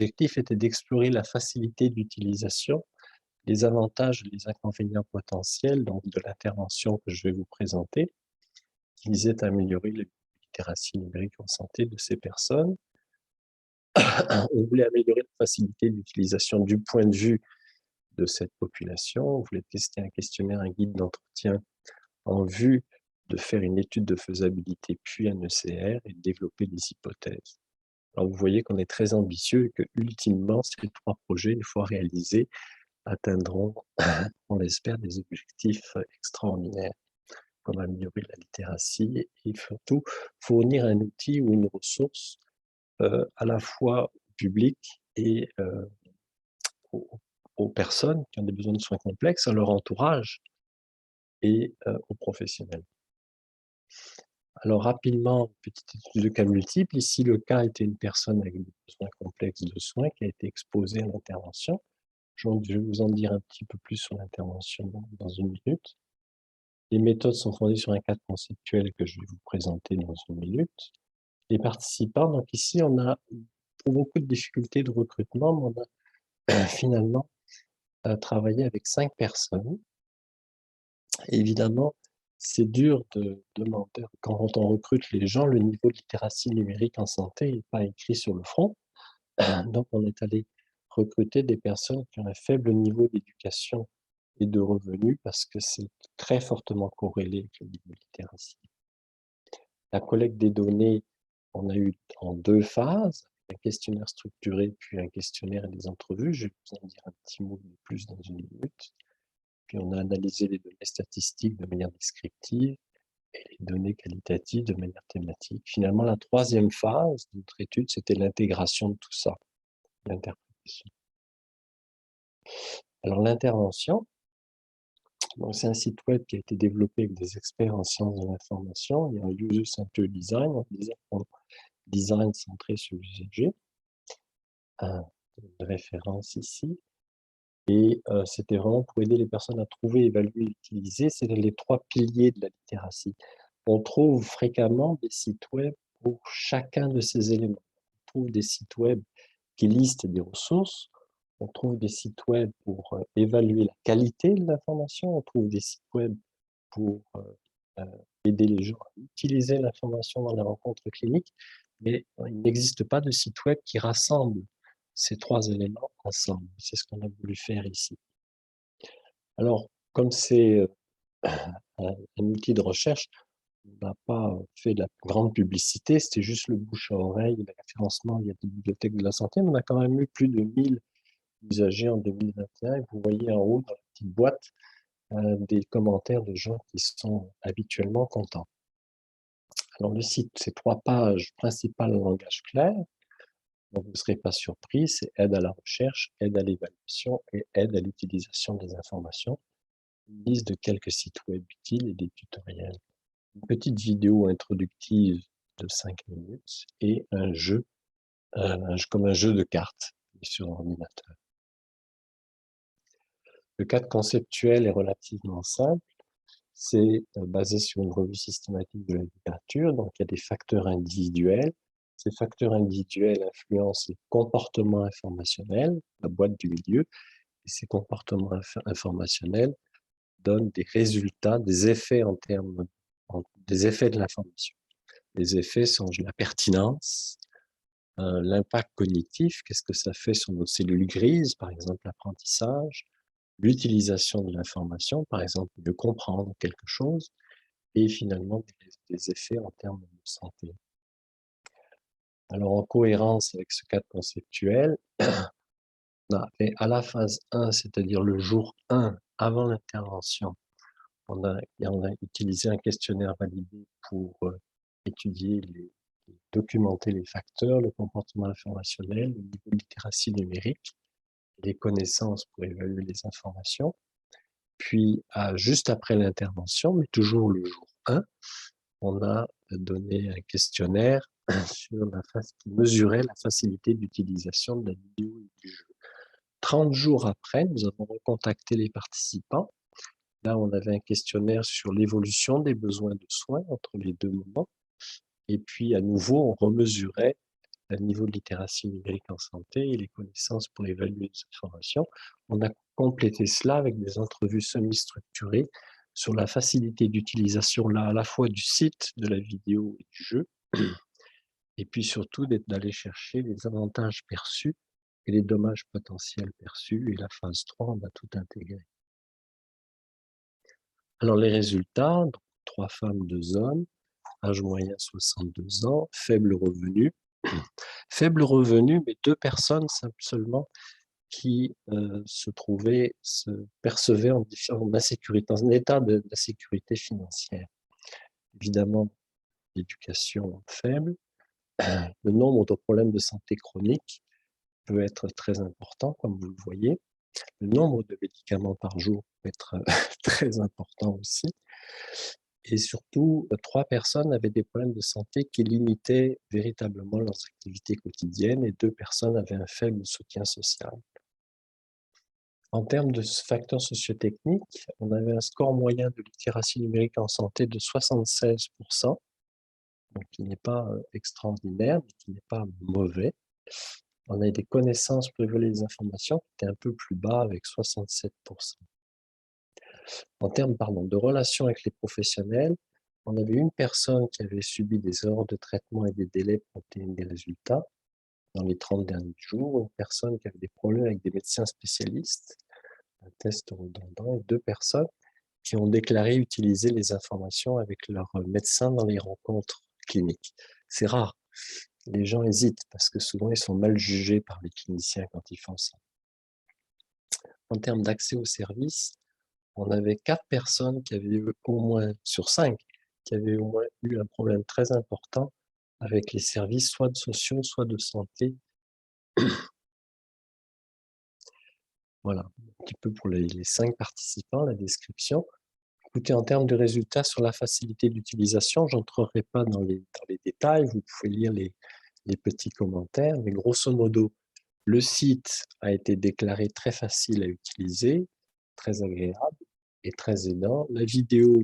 L'objectif était d'explorer la facilité d'utilisation, les avantages et les inconvénients potentiels donc de l'intervention que je vais vous présenter, qui visait à améliorer la littératie numérique en santé de ces personnes. On voulait améliorer la facilité d'utilisation du point de vue de cette population. On voulait tester un questionnaire, un guide d'entretien en vue de faire une étude de faisabilité puis un ECR et de développer des hypothèses. Alors vous voyez qu'on est très ambitieux et que ultimement ces 3 projets, une fois réalisés, atteindront, on l'espère, des objectifs extraordinaires, comme améliorer la littératie et surtout fournir un outil ou une ressource à la fois au public et aux, aux personnes qui ont des besoins de soins complexes, à leur entourage et aux professionnels. Alors rapidement, petite étude de cas multiples. Ici, le cas était une personne avec des besoins complexes de soins qui a été exposée à l'intervention. Je vais vous en dire un petit peu plus sur l'intervention dans une minute. Les méthodes sont fondées sur un cadre conceptuel que je vais vous présenter dans une minute. Les participants, donc ici, on a pour beaucoup de difficultés de recrutement, mais on a finalement travaillé avec 5 personnes. Évidemment, c'est dur de demander, quand on recrute les gens, le niveau de littératie numérique en santé n'est pas écrit sur le front. Donc, on est allé recruter des personnes qui ont un faible niveau d'éducation et de revenus parce que c'est très fortement corrélé avec le niveau de littératie. La collecte des données, on a eu en 2 phases, un questionnaire structuré puis un questionnaire et des entrevues. Je vais vous en dire un petit mot de plus dans une minute. Puis on a analysé les données statistiques de manière descriptive et les données qualitatives de manière thématique. Finalement, la 3e phase de notre étude, c'était l'intégration de tout ça, l'interprétation. Alors l'intervention, c'est un site web qui a été développé avec des experts en sciences de l'information. Il y a un user center design, un design centré sur l'usager, une référence ici. Et c'était vraiment pour aider les personnes à trouver, évaluer, utiliser. C'est les 3 piliers de la littératie. On trouve fréquemment des sites web pour chacun de ces éléments. On trouve des sites web qui listent des ressources, on trouve des sites web pour évaluer la qualité de l'information, on trouve des sites web pour aider les gens à utiliser l'information dans les rencontres cliniques, mais il n'existe pas de site web qui rassemble ces 3 éléments ensemble. C'est ce qu'on a voulu faire ici. Alors, comme c'est un outil de recherche, on n'a pas fait de la grande publicité, c'était juste le bouche à oreille, le référencement, il y a des bibliothèques de la santé, mais on a quand même eu plus de 1000 usagers en 2021 et vous voyez en haut dans la petite boîte des commentaires de gens qui sont habituellement contents. Alors le site, c'est 3 pages principales en langage clair, donc vous ne serez pas surpris, c'est aide à la recherche, aide à l'évaluation et aide à l'utilisation des informations, une liste de quelques sites web utiles et des tutoriels. Une petite vidéo introductive de 5 minutes et un jeu, comme un jeu de cartes sur ordinateur. Le cadre conceptuel est relativement simple. C'est basé sur une revue systématique de la littérature, donc il y a des facteurs individuels. Ces facteurs individuels influencent les comportements informationnels, la boîte du milieu, et ces comportements informationnels donnent des résultats, des effets en termes des effets de l'information. Les effets sont la pertinence, l'impact cognitif, qu'est-ce que ça fait sur nos cellules grises, par exemple l'apprentissage, l'utilisation de l'information, par exemple de comprendre quelque chose, et finalement des effets en termes de santé. Alors en cohérence avec ce cadre conceptuel, on a fait à la phase 1, c'est-à-dire le jour 1, avant l'intervention, on a utilisé un questionnaire validé pour étudier documenter les facteurs, le comportement informationnel, le niveau de littératie numérique, les connaissances pour évaluer les informations. Puis, juste après l'intervention, mais toujours le jour 1, on a donné un questionnaire sur qui mesurait la facilité d'utilisation de la vidéo et du jeu. 30 jours après, nous avons recontacté les participants. Là, on avait un questionnaire sur l'évolution des besoins de soins entre les 2 moments. Et puis, à nouveau, on remesurait le niveau de littératie numérique en santé et les connaissances pour évaluer les informations. On a complété cela avec des entrevues semi-structurées sur la facilité d'utilisation là à la fois du site, de la vidéo et du jeu, et puis surtout d'aller chercher les avantages perçus et les dommages potentiels perçus, et la phase 3, on a tout intégré. Alors les résultats, donc, 3 femmes, 2 hommes, âge moyen 62 ans, faible revenu. Faible revenu, mais 2 personnes seulement qui se percevaient en insécurité, dans un état d'insécurité financière. Évidemment, l'éducation faible, le nombre de problèmes de santé chroniques peut être très important, comme vous le voyez. Le nombre de médicaments par jour peut être très important aussi. Et surtout, 3 personnes avaient des problèmes de santé qui limitaient véritablement leurs activités quotidiennes, et 2 personnes avaient un faible soutien social. En termes de facteurs sociotechniques, on avait un score moyen de littératie numérique en santé de 76%, donc qui n'est pas extraordinaire, mais qui n'est pas mauvais. On avait des connaissances pour évaluer les informations qui étaient un peu plus bas, avec 67%. En termes de relations avec les professionnels, on avait une personne qui avait subi des erreurs de traitement et des délais pour obtenir des résultats dans les 30 derniers jours, une personne qui avait des problèmes avec des médecins spécialistes, un test redondant, et 2 personnes qui ont déclaré utiliser les informations avec leur médecin dans les rencontres cliniques. C'est rare. Les gens hésitent parce que souvent ils sont mal jugés par les cliniciens quand ils font ça. En termes d'accès aux services, on avait 4 personnes qui avaient eu au moins, sur 5, qui avaient au moins eu un problème très important avec les services soit de sociaux, soit de santé. Voilà, un petit peu pour les 5 participants, la description. Écoutez, en termes de résultats sur la facilité d'utilisation, je n'entrerai pas dans les détails, vous pouvez lire les petits commentaires, mais grosso modo, le site a été déclaré très facile à utiliser, très agréable et très aidant. La vidéo,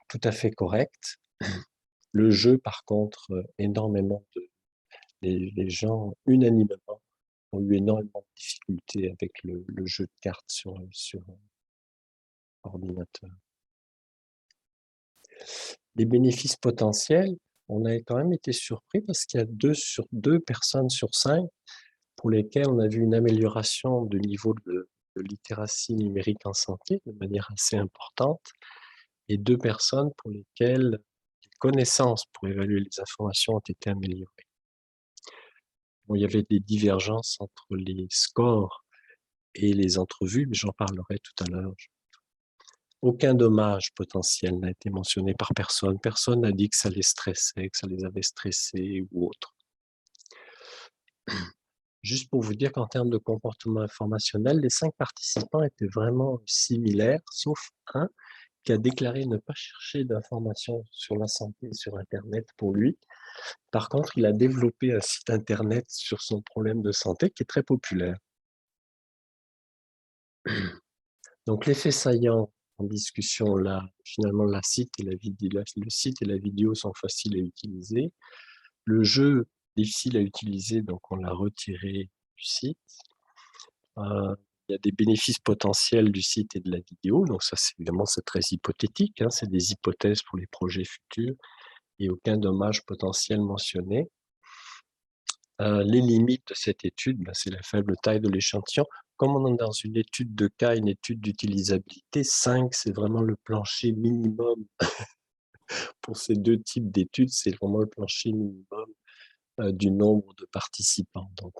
tout à fait correcte. Le jeu, par contre, énormément les gens, unanimement, ont eu énormément de difficultés avec le jeu de cartes sur ordinateur. Les bénéfices potentiels, on a quand même été surpris parce qu'il y a 2 personnes sur 5 pour lesquelles on a vu une amélioration du niveau de littératie numérique en santé de manière assez importante, et 2 personnes pour lesquelles les connaissances pour évaluer les informations ont été améliorées. Bon, il y avait des divergences entre les scores et les entrevues, mais j'en parlerai tout à l'heure. Aucun dommage potentiel n'a été mentionné par personne. Personne n'a dit que ça les stressait, que ça les avait stressés ou autre. Juste pour vous dire qu'en termes de comportement informationnel, les 5 participants étaient vraiment similaires, sauf un qui a déclaré ne pas chercher d'informations sur la santé sur internet pour lui. Par contre, il a développé un site internet sur son problème de santé qui est très populaire. Donc l'effet saillant en discussion là, finalement le site et la vidéo sont faciles à utiliser. Le jeu, difficile à utiliser, donc on l'a retiré du site. Il y a des bénéfices potentiels du site et de la vidéo, donc ça évidemment c'est très hypothétique, hein, c'est des hypothèses pour les projets futurs, et aucun dommage potentiel mentionné. Les limites de cette étude, c'est la faible taille de l'échantillon. Comme on est dans une étude de cas, une étude d'utilisabilité, 5, c'est vraiment le plancher minimum pour ces 2 types d'études, c'est vraiment le plancher minimum du nombre de participants. Donc,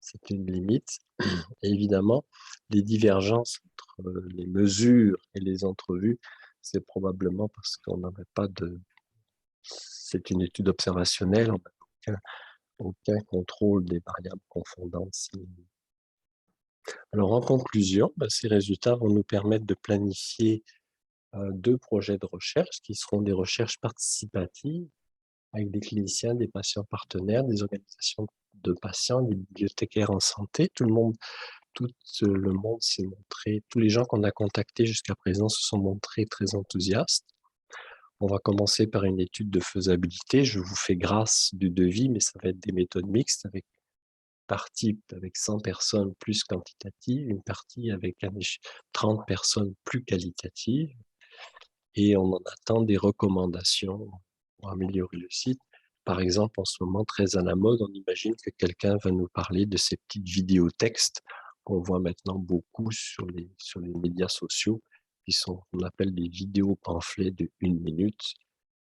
c'est une limite. Et évidemment, les divergences entre les mesures et les entrevues, c'est probablement parce qu'on n'avait pas de... C'est une étude observationnelle, on n'a aucun contrôle des variables confondantes. Alors, en conclusion, ces résultats vont nous permettre de planifier 2 projets de recherche qui seront des recherches participatives avec des cliniciens, des patients partenaires, des organisations de patients, des bibliothécaires en santé. Tout le monde s'est montré, tous les gens qu'on a contactés jusqu'à présent se sont montrés très enthousiastes. On va commencer par une étude de faisabilité. Je vous fais grâce du devis, mais ça va être des méthodes mixtes avec partie avec 100 personnes plus quantitatives, une partie avec 30 personnes plus qualitatives. Et on en attend des recommandations pour améliorer le site. Par exemple, en ce moment, très à la mode, on imagine que quelqu'un va nous parler de ces petites vidéos textes qu'on voit maintenant beaucoup sur les médias sociaux, qui sont, on appelle des vidéos pamphlets de 1 minute.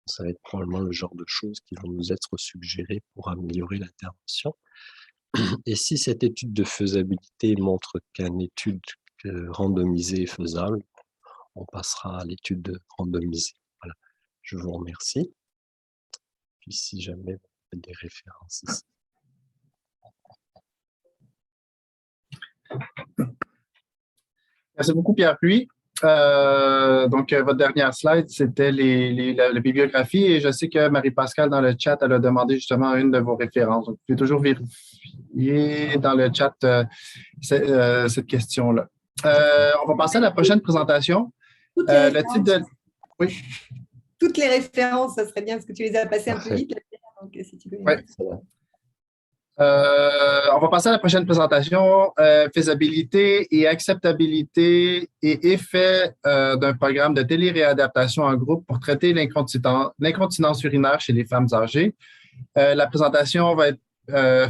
Ça va être probablement le genre de choses qui vont nous être suggérées pour améliorer l'intervention. Et si cette étude de faisabilité montre qu'une étude randomisée est faisable, on passera à l'étude randomisée. Voilà. Je vous remercie. Puis si jamais vous avez des références ici. Merci beaucoup, Pierre-Louis. Votre dernière slide, c'était la bibliographie et je sais que Marie-Pascale, dans le chat, elle a demandé justement une de vos références. Donc, vous pouvez toujours vérifier dans le chat cette question-là. On va passer à la prochaine présentation. Le titre de... Oui. Toutes les références, ça serait bien parce que tu les as passées un peu vite. Donc, si tu peux on va passer à la prochaine présentation, faisabilité et acceptabilité et effet d'un programme de téléréadaptation en groupe pour traiter l'incontinence urinaire chez les femmes âgées. La présentation va être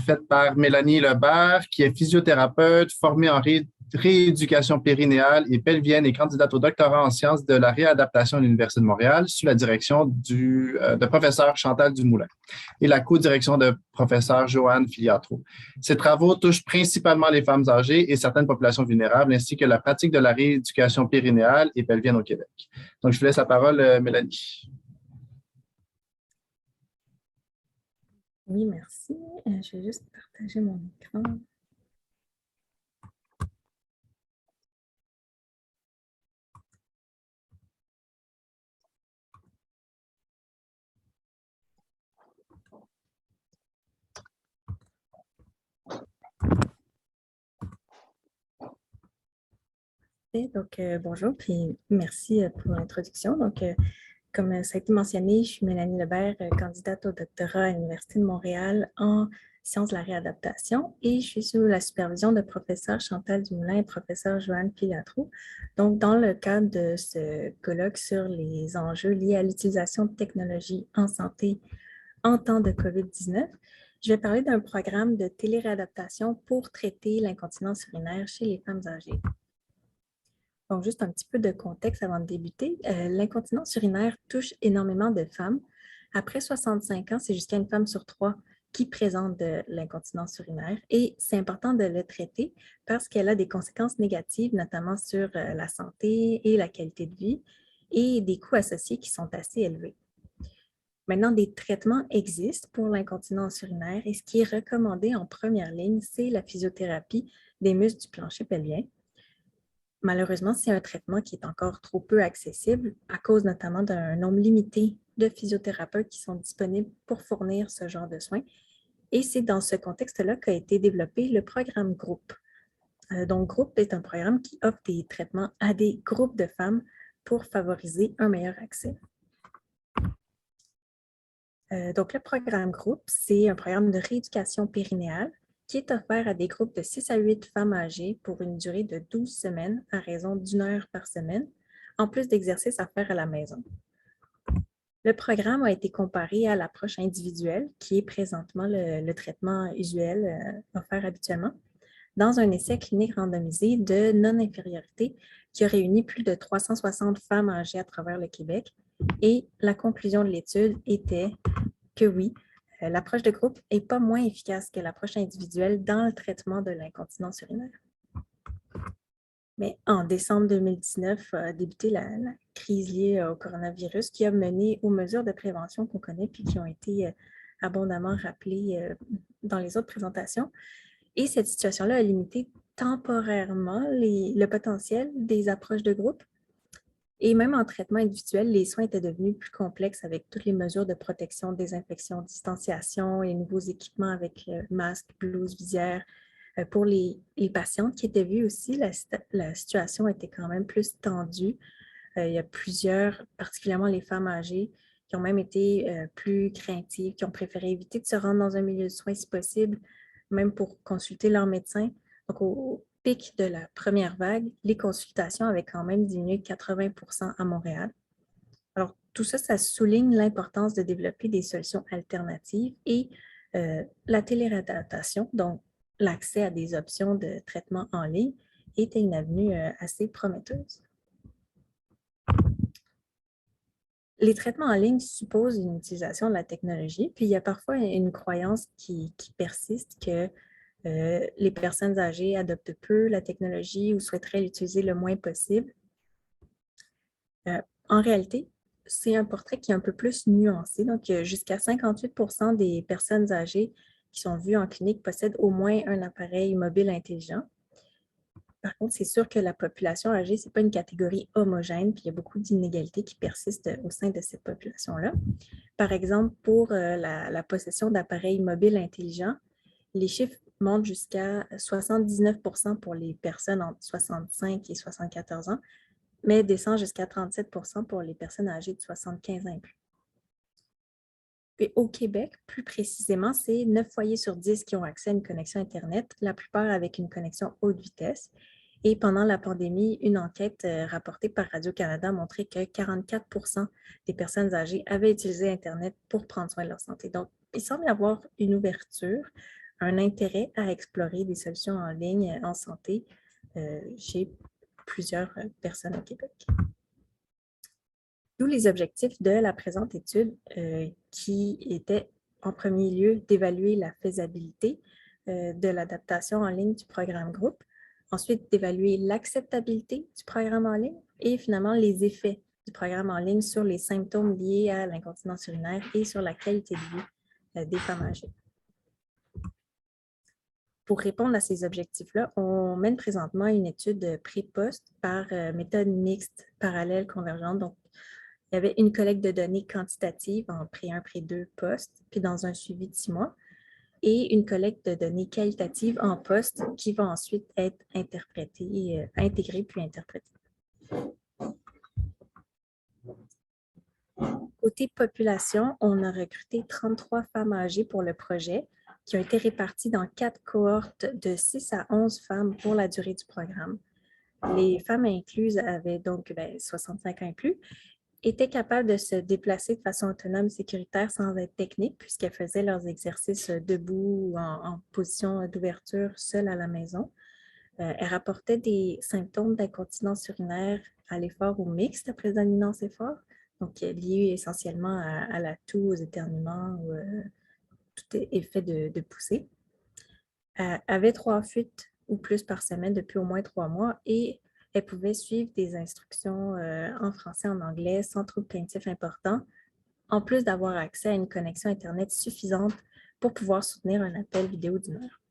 faite par Mélanie Lebert, qui est physiothérapeute, formée en rééducation périnéale et pelvienne et candidate au doctorat en sciences de la réadaptation à l'Université de Montréal sous la direction de professeur Chantal Dumoulin et la co-direction de professeur Joanne Filiatro. Ces travaux touchent principalement les femmes âgées et certaines populations vulnérables, ainsi que la pratique de la rééducation périnéale et pelvienne au Québec. Donc, je vous laisse la parole, Mélanie. Oui, merci. Je vais juste partager mon écran. Donc, bonjour, puis merci pour l'introduction. Donc, comme ça a été mentionné, je suis Mélanie Lebert, candidate au doctorat à l'Université de Montréal en sciences de la réadaptation et je suis sous la supervision de professeur Chantal Dumoulin et professeur Joanne Filiatro. Donc, dans le cadre de ce colloque sur les enjeux liés à l'utilisation de technologies en santé en temps de COVID-19, je vais parler d'un programme de téléréadaptation pour traiter l'incontinence urinaire chez les femmes âgées. Donc, juste un petit peu de contexte avant de débuter. L'incontinence urinaire touche énormément de femmes. Après 65 ans, c'est jusqu'à une femme sur 3 qui présente de l'incontinence urinaire et c'est important de le traiter parce qu'elle a des conséquences négatives, notamment sur la santé et la qualité de vie et des coûts associés qui sont assez élevés. Maintenant, des traitements existent pour l'incontinence urinaire et ce qui est recommandé en première ligne, c'est la physiothérapie des muscles du plancher pelvien. Malheureusement, c'est un traitement qui est encore trop peu accessible à cause notamment d'un nombre limité de physiothérapeutes qui sont disponibles pour fournir ce genre de soins. Et c'est dans ce contexte-là qu'a été développé le programme Groupe. Donc, Groupe est un programme qui offre des traitements à des groupes de femmes pour favoriser un meilleur accès. Donc, le programme Groupe, c'est un programme de rééducation périnéale qui est offert à des groupes de 6 à 8 femmes âgées pour une durée de 12 semaines à raison d'1 heure par semaine, en plus d'exercices à faire à la maison. Le programme a été comparé à l'approche individuelle, qui est présentement le traitement usuel offert habituellement, dans un essai clinique randomisé de non-infériorité qui a réuni plus de 360 femmes âgées à travers le Québec. Et la conclusion de l'étude était que oui, l'approche de groupe n'est pas moins efficace que l'approche individuelle dans le traitement de l'incontinence urinaire. Mais en décembre 2019 a débuté la crise liée au coronavirus qui a mené aux mesures de prévention qu'on connaît puis qui ont été abondamment rappelées dans les autres présentations. Et cette situation-là a limité temporairement le potentiel des approches de groupe. Et même en traitement individuel, les soins étaient devenus plus complexes avec toutes les mesures de protection, désinfection, distanciation et nouveaux équipements avec masques, blouses, visières. Pour les patientes qui étaient vues aussi, la situation était quand même plus tendue Il y a plusieurs, particulièrement les femmes âgées, qui ont même été plus craintives, qui ont préféré éviter de se rendre dans un milieu de soins si possible, même pour consulter leur médecin. Donc, au pic de la première vague, les consultations avaient quand même diminué de 80% à Montréal. Alors, tout ça, ça souligne l'importance de développer des solutions alternatives et la téléréadaptation, donc l'accès à des options de traitement en ligne, était une avenue assez prometteuse. Les traitements en ligne supposent une utilisation de la technologie, puis il y a parfois une croyance qui persiste que les personnes âgées adoptent peu la technologie ou souhaiteraient l'utiliser le moins possible. En réalité, c'est un portrait qui est un peu plus nuancé. Donc, jusqu'à 58% des personnes âgées qui sont vues en clinique possèdent au moins un appareil mobile intelligent. Par contre, c'est sûr que la population âgée, ce n'est pas une catégorie homogène, puis il y a beaucoup d'inégalités qui persistent au sein de cette population-là. Par exemple, pour la possession d'appareils mobiles intelligents, les chiffres montent jusqu'à 79% pour les personnes entre 65 et 74 ans, mais descend jusqu'à 37% pour les personnes âgées de 75 ans et plus. Et au Québec, plus précisément, c'est 9 foyers sur 10 qui ont accès à une connexion Internet, la plupart avec une connexion haute vitesse. Et pendant la pandémie, une enquête rapportée par Radio-Canada a montré que 44% des personnes âgées avaient utilisé Internet pour prendre soin de leur santé. Donc, il semble y avoir une ouverture, un intérêt à explorer des solutions en ligne en santé chez plusieurs personnes au Québec. D'où les objectifs de la présente étude qui était en premier lieu d'évaluer la faisabilité de l'adaptation en ligne du programme groupe, ensuite d'évaluer l'acceptabilité du programme en ligne et finalement les effets du programme en ligne sur les symptômes liés à l'incontinence urinaire et sur la qualité de vie des femmes âgées. Pour répondre à ces objectifs-là, on mène présentement une étude pré-post par méthode mixte, parallèle, convergente. Donc, il y avait une collecte de données quantitatives en pré-1, pré-2, post, puis dans un suivi de 6 mois, et une collecte de données qualitatives en post qui va ensuite être interprétée, intégrée puis interprétée. Côté population, on a recruté 33 femmes âgées pour le projet qui ont été réparties dans 4 cohortes de 6 à 11 femmes pour la durée du programme. Les femmes incluses avaient donc 65 ans et plus, étaient capables de se déplacer de façon autonome et sécuritaire sans être techniques puisqu'elles faisaient leurs exercices debout ou en position d'ouverture seules à la maison. Elles rapportaient des symptômes d'incontinence urinaire à l'effort ou mixte après dominance effort, donc liés essentiellement à la toux, aux éternuements ou tout effet de poussée. Avaient 3 fuites ou plus par semaine depuis au moins 3 mois et elles pouvaient suivre des instructions en français et en anglais sans troubles cognitifs importants, en plus d'avoir accès à une connexion Internet suffisante pour pouvoir soutenir un appel vidéo d'1 heure.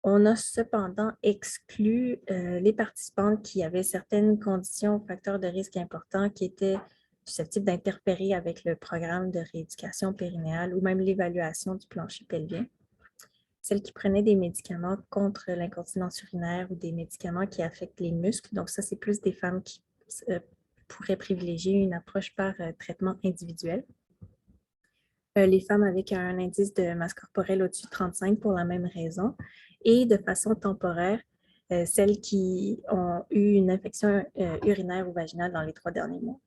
On a cependant exclu les participantes qui avaient certaines conditions, facteurs de risque importants qui étaient susceptibles d'interférer avec le programme de rééducation périnéale ou même l'évaluation du plancher pelvien. Celles qui prenaient des médicaments contre l'incontinence urinaire ou des médicaments qui affectent les muscles. Donc ça, c'est plus des femmes qui pourraient privilégier une approche par traitement individuel. Les femmes avec un indice de masse corporelle au-dessus de 35 pour la même raison. Et de façon temporaire, celles qui ont eu une infection urinaire ou vaginale dans les 3 derniers mois.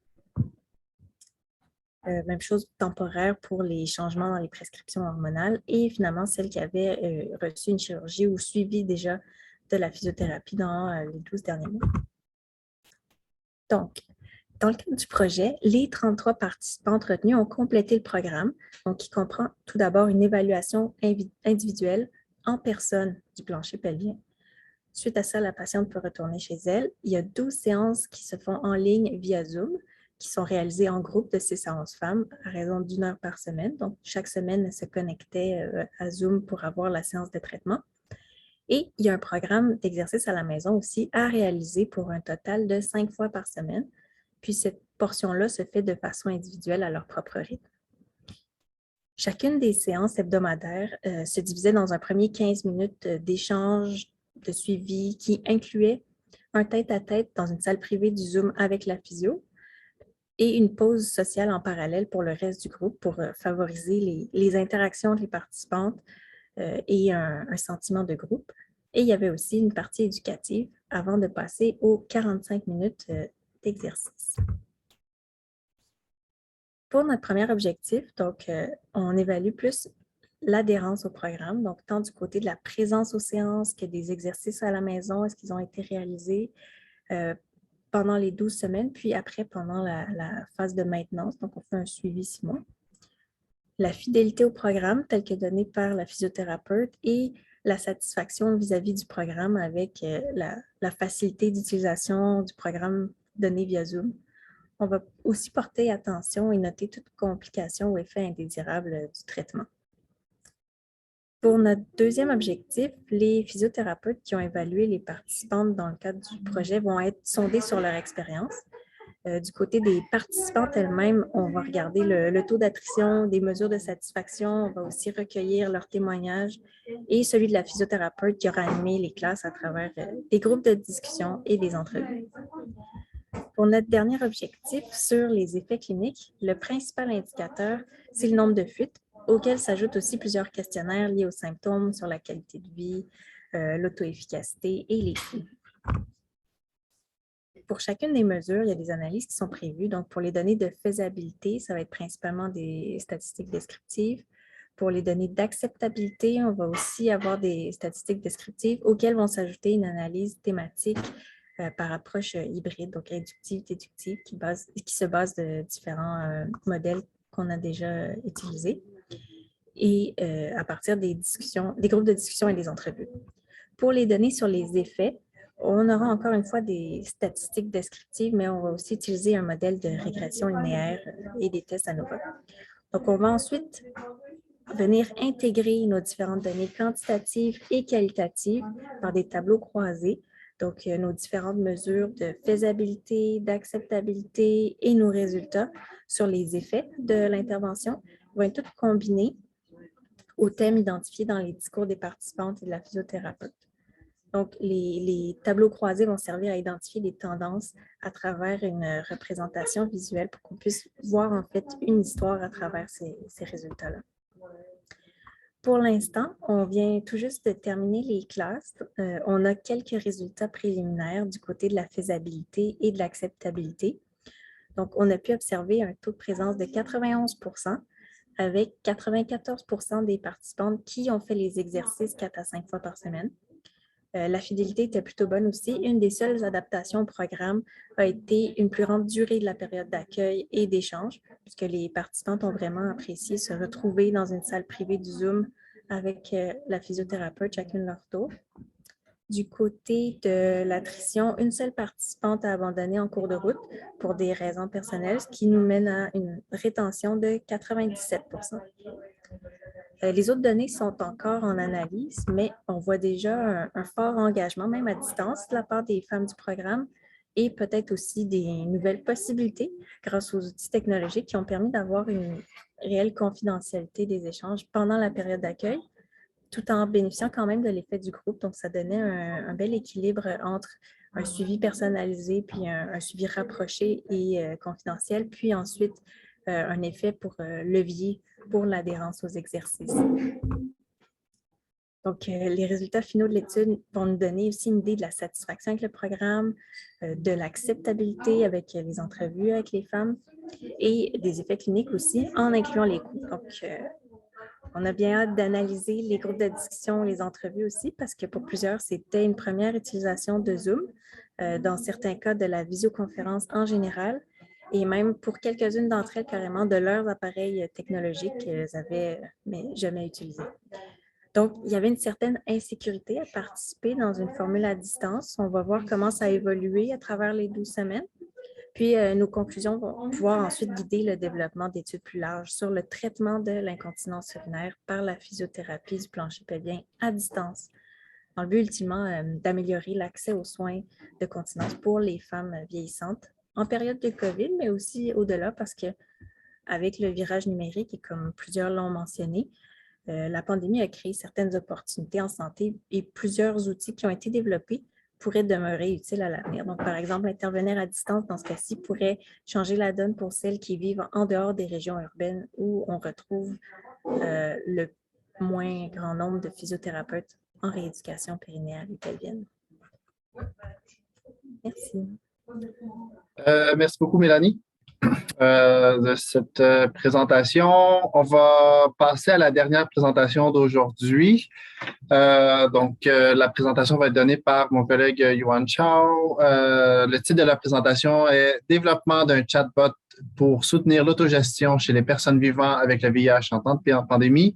Même chose temporaire pour les changements dans les prescriptions hormonales et finalement celles qui avaient reçu une chirurgie ou suivi déjà de la physiothérapie dans les 12 derniers mois. Donc, dans le cadre du projet, les 33 participantes retenues ont complété le programme, donc qui comprend tout d'abord une évaluation individuelle en personne du plancher pelvien. Suite à ça, la patiente peut retourner chez elle. Il y a 12 séances qui se font en ligne via Zoom, qui sont réalisées en groupe de 6 à 11 femmes à raison d'1 heure par semaine. Donc, chaque semaine, elles se connectaient à Zoom pour avoir la séance de traitement. Et il y a un programme d'exercice à la maison aussi à réaliser pour un total de 5 fois par semaine. Puis cette portion-là se fait de façon individuelle à leur propre rythme. Chacune des séances hebdomadaires se divisait dans un premier 15 minutes d'échange, de suivi qui incluait un tête-à-tête dans une salle privée du Zoom avec la physio et une pause sociale en parallèle pour le reste du groupe pour favoriser les interactions entre les participantes et un sentiment de groupe. Et il y avait aussi une partie éducative avant de passer aux 45 minutes d'exercice. Pour notre premier objectif, donc, on évalue plus l'adhérence au programme, donc tant du côté de la présence aux séances que des exercices à la maison, est-ce qu'ils ont été réalisés pendant les 12 semaines, puis après pendant la phase de maintenance, donc on fait un suivi 6 mois. La fidélité au programme telle que donnée par la physiothérapeute et la satisfaction vis-à-vis du programme avec la facilité d'utilisation du programme donné via Zoom. On va aussi porter attention et noter toute complication ou effet indésirable du traitement. Pour notre deuxième objectif, les physiothérapeutes qui ont évalué les participantes dans le cadre du projet vont être sondés sur leur expérience. Du côté des participantes elles-mêmes, on va regarder le taux d'attrition, des mesures de satisfaction, on va aussi recueillir leurs témoignages et celui de la physiothérapeute qui aura animé les classes à travers des groupes de discussion et des entrevues. Pour notre dernier objectif sur les effets cliniques, le principal indicateur, c'est le nombre de fuites, auquel s'ajoutent aussi plusieurs questionnaires liés aux symptômes sur la qualité de vie, l'auto-efficacité et les flux. Pour chacune des mesures, il y a des analyses qui sont prévues. Donc, pour les données de faisabilité, ça va être principalement des statistiques descriptives. Pour les données d'acceptabilité, on va aussi avoir des statistiques descriptives auxquelles vont s'ajouter une analyse thématique par approche hybride, donc inductive, déductive, qui se base de différents modèles qu'on a déjà utilisés et à partir des groupes de discussion et des entrevues. Pour les données sur les effets, on aura encore une fois des statistiques descriptives, mais on va aussi utiliser un modèle de régression linéaire et des tests ANOVA. Donc, on va ensuite venir intégrer nos différentes données quantitatives et qualitatives dans des tableaux croisés. Donc, nos différentes mesures de faisabilité, d'acceptabilité et nos résultats sur les effets de l'intervention vont être toutes combinés aux thèmes identifiés dans les discours des participantes et de la physiothérapeute. Donc, les tableaux croisés vont servir à identifier des tendances à travers une représentation visuelle pour qu'on puisse voir en fait une histoire à travers ces résultats-là. Pour l'instant, on vient tout juste de terminer les classes. On a quelques résultats préliminaires du côté de la faisabilité et de l'acceptabilité. Donc, on a pu observer un taux de présence de 91 % avec 94 % des participantes qui ont fait les exercices 4 à 5 fois par semaine. La fidélité était plutôt bonne aussi. Une des seules adaptations au programme a été une plus grande durée de la période d'accueil et d'échange, puisque les participantes ont vraiment apprécié se retrouver dans une salle privée du Zoom avec la physiothérapeute, chacune leur tour. Du côté de l'attrition, une seule participante a abandonné en cours de route pour des raisons personnelles, ce qui nous mène à une rétention de 97 %. Les autres données sont encore en analyse, mais on voit déjà un fort engagement, même à distance, de la part des femmes du programme et peut-être aussi des nouvelles possibilités grâce aux outils technologiques qui ont permis d'avoir une réelle confidentialité des échanges pendant la période d'accueil, tout en bénéficiant quand même de l'effet du groupe. Donc, ça donnait un bel équilibre entre un suivi personnalisé, puis un suivi rapproché et confidentiel, puis ensuite un effet pour levier pour l'adhérence aux exercices. Donc, les résultats finaux de l'étude vont nous donner aussi une idée de la satisfaction avec le programme, de l'acceptabilité avec les entrevues avec les femmes et des effets cliniques aussi, en incluant les coûts. Donc, on a bien hâte d'analyser les groupes de discussion, les entrevues aussi, parce que pour plusieurs, c'était une première utilisation de Zoom, dans certains cas de la visioconférence en général, et même pour quelques-unes d'entre elles, carrément de leurs appareils technologiques qu'elles n'avaient jamais utilisés. Donc, il y avait une certaine insécurité à participer dans une formule à distance. On va voir comment ça a évolué à travers les 12 semaines. Puis, nos conclusions vont pouvoir ensuite guider le développement d'études plus larges sur le traitement de l'incontinence urinaire par la physiothérapie du plancher pelvien à distance, dans le but ultimement d'améliorer l'accès aux soins de continence pour les femmes vieillissantes en période de COVID, mais aussi au-delà parce qu'avec le virage numérique et comme plusieurs l'ont mentionné, la pandémie a créé certaines opportunités en santé et plusieurs outils qui ont été développés pourrait demeurer utile à l'avenir. Donc, par exemple, intervenir à distance dans ce cas-ci pourrait changer la donne pour celles qui vivent en dehors des régions urbaines où on retrouve le moins grand nombre de physiothérapeutes en rééducation périnéale et pelvienne. Merci. Merci beaucoup, Mélanie, de cette présentation. On va passer à la dernière présentation d'aujourd'hui. La présentation va être donnée par mon collègue Yuan Chao. Le titre de la présentation est « Développement d'un chatbot pour soutenir l'autogestion chez les personnes vivant avec le VIH en temps de pandémie ».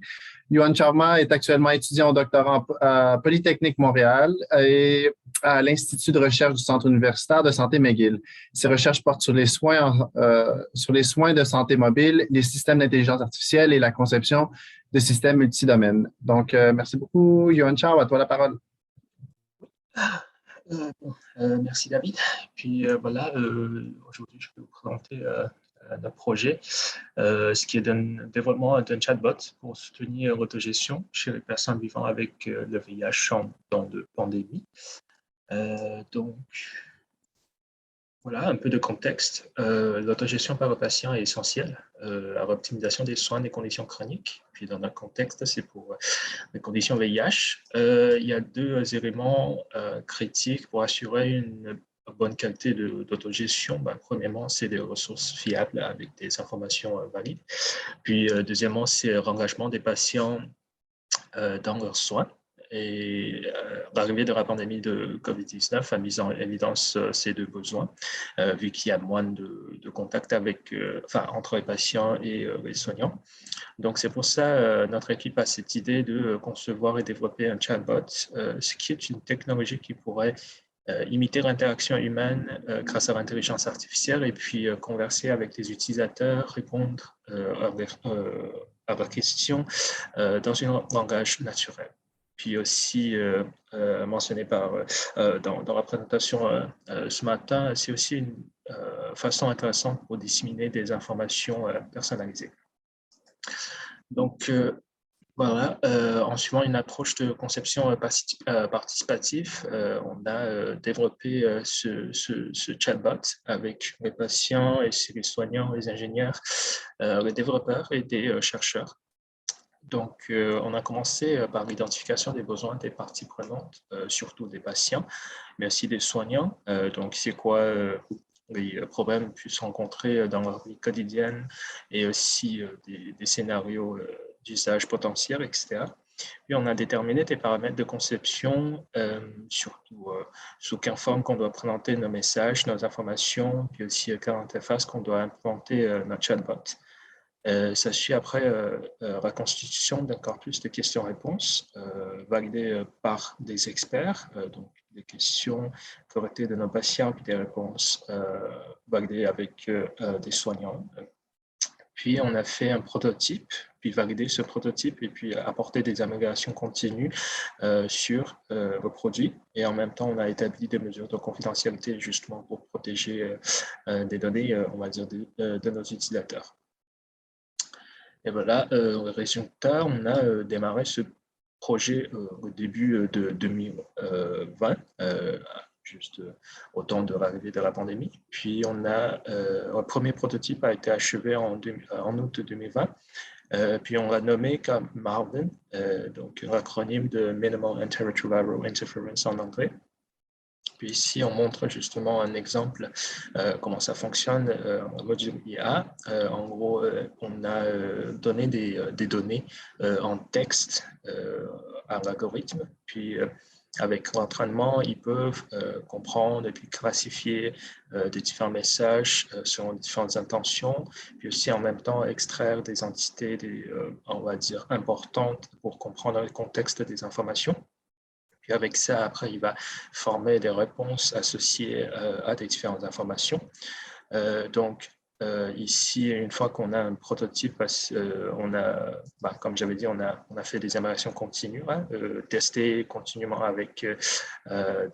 Yuan Sharma est actuellement étudiant au doctorat à Polytechnique Montréal et à l'Institut de recherche du Centre universitaire de santé McGill. Ses recherches portent sur les soins de santé mobile, les systèmes d'intelligence artificielle et la conception de systèmes multidomaines. Donc, merci beaucoup, Yuan Chao. À toi la parole. Merci, David. Puis voilà, aujourd'hui, je vais vous présenter notre projet, ce qui est un développement d'un chatbot pour soutenir l'autogestion chez les personnes vivant avec le VIH en temps de pandémie. Donc, voilà un peu de contexte. L'autogestion par le patient est essentielle à l'optimisation des soins des conditions chroniques. Puis dans notre contexte, c'est pour les conditions VIH. Il y a deux éléments critiques pour assurer une bonne qualité d'autogestion. Premièrement, c'est des ressources fiables avec des informations valides. Puis deuxièmement, c'est l'engagement des patients dans leurs soins. Et l'arrivée de la pandémie de COVID-19 a mis en évidence ces deux besoins, vu qu'il y a moins de contact entre les patients et les soignants. Donc, c'est pour ça notre équipe a cette idée de concevoir et développer un chatbot, ce qui est une technologie qui pourrait imiter l'interaction humaine grâce à l'intelligence artificielle et puis converser avec les utilisateurs, répondre à leurs questions dans un langage naturel. Puis aussi mentionné dans la présentation ce matin, c'est aussi une façon intéressante pour disséminer des informations personnalisées. Donc, voilà, en suivant une approche de conception participative, on a développé ce chatbot avec les patients et les soignants, les ingénieurs, les développeurs et des chercheurs. Donc, on a commencé par l'identification des besoins des parties prenantes, surtout des patients, mais aussi des soignants. Donc, c'est quoi les problèmes puissent rencontrer dans leur vie quotidienne et aussi des scénarios d'usage potentiel, etc. Puis, on a déterminé des paramètres de conception, surtout sous quelle forme qu'on doit présenter nos messages, nos informations, puis aussi quelle interface qu'on doit implémenter notre chatbot. Ça suit après la constitution d'un corpus de questions-réponses validé par des experts, donc des questions collectées de nos patients, puis des réponses validées avec des soignants. Puis on a fait un prototype, puis validé ce prototype et puis apporté des améliorations continues sur le produit. Et en même temps, on a établi des mesures de confidentialité justement pour protéger des données, on va dire, de nos utilisateurs. Et voilà, le résultat, on a démarré ce projet au début de 2020, juste au temps de l'arrivée de la pandémie. Puis, le premier prototype a été achevé en août 2020. Puis, on l'a nommé comme Marvin, donc l'acronyme de Minimal Interretroviral Interference en anglais. Puis ici, on montre justement un exemple comment ça fonctionne en module IA. En gros, on a donné des données en texte à l'algorithme. Puis avec l'entraînement, ils peuvent comprendre et puis classifier des différents messages selon différentes intentions, puis aussi en même temps extraire des entités, on va dire, importantes pour comprendre le contexte des informations. Puis avec ça, après, il va former des réponses associées à des différentes informations. Donc, ici, une fois qu'on a un prototype, comme j'avais dit, on a fait des améliorations continues, testé continuellement avec